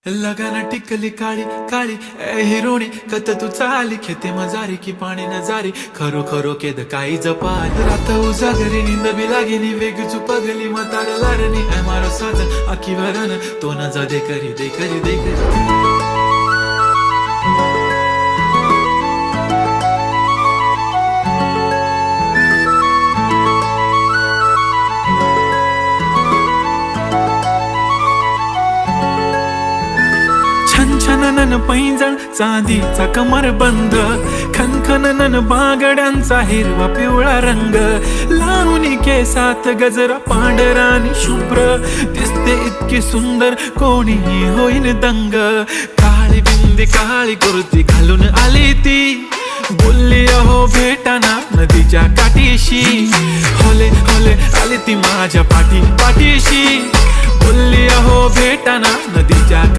लगाना टिकली काळी काळी ए हिरोणी कत तू चाली खेते मजारी की पाणी नजारी खरो खरो केद काही जपाल रात उजागरी निंद बी लागेनी वेग चुपगली मतार लारणी ए मारो साजन आखी वरन तो न जा दे करी दे करी दे करी छनछनन पैंजण चांदीचा कमर बंद खनखनन बागड्यांचा हिरवा पिवळा रंग लावणी केसात गजरा पांढरानी शुभ्र दिसते इतकी सुंदर कोणीही होईन दंग काळी बिंदी काळी कुर्ती घालून आली ती बोलली अहो भेटाना नदीच्या काठीशी होले होले आली ती माझ्या पाठीशी बोलली अहो भेटाना नदीच्या